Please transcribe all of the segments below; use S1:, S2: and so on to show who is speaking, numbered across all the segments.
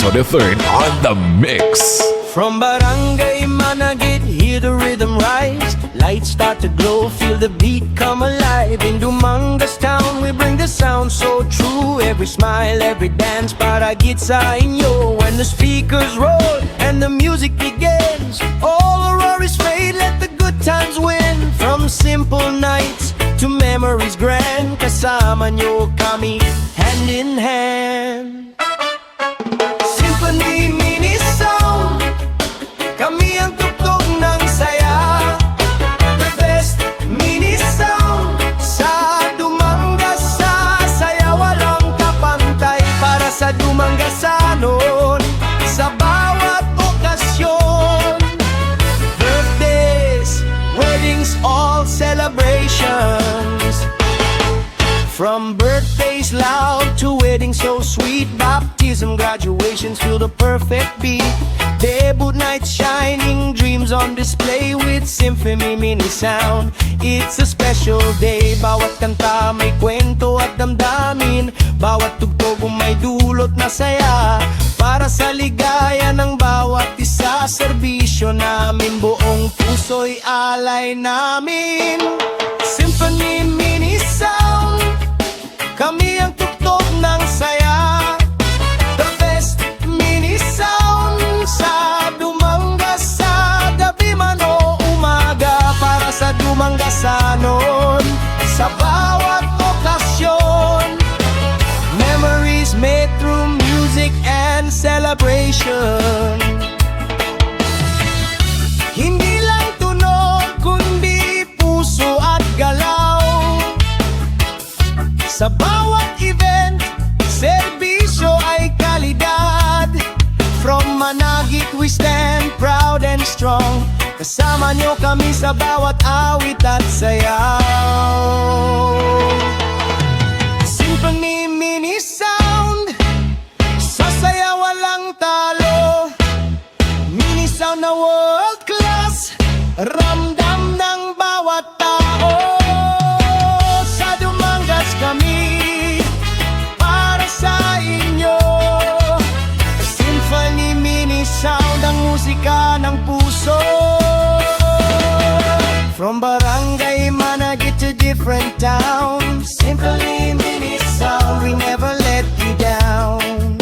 S1: Donoso III on the mix.
S2: From Barangay Managit, hear the rhythm rise. Lights start to glow, feel the beat come alive. In Dumangas town, we bring the sound so true. Every smile, every dance, para gitsa inyo. When the speakers roll and the music begins, all the worries fade, let the good times win. From simple nights to memories grand, kasama nyo kami, hand in hand. Symphony mini sound, kami ang tugtog ng saya. The best mini sound sa Dumangas, sa saya walang kapantay. Para sa Dumangasanon, sa bawat okasyon. Birthdays, weddings, all celebrations. From birthdays loud to weddings so sweet, baptism, graduations, feel the perfect beat. Debut nights, shining dreams on display with Symphony mini sound. It's a special day, bawat kanta may kwento at damdamin. Bawat tugtog may dulot na saya, para sa ligaya ng bawat isa. Serbisyo namin, buong puso'y alay namin. Symphony mini sound, kami ang tugtog ng saya. The best mini sound sa Dumangas, sa gabi man o umaga. Para sa Dumangasanon, sa bawat okasyon. Memories made through music and celebration. Hindi lang tunog, kundi puso at galaw. Sa bawat event, serbisyo ay kalidad. From Managit we stand proud and strong. Kasama nyo kami sa bawat awit at sayaw. Symphony mini sound, sa saya walang talo. Mini sound na world class, ramdam ng bawat tao. Sa Dumangas kami, para sa inyo. Symphony mini sound, ang musika ng puso. From Barangay Managit to different towns, Symphony mini sound, we never let you down.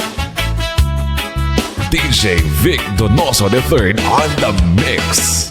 S1: DJ Vic Donoso III on the mix.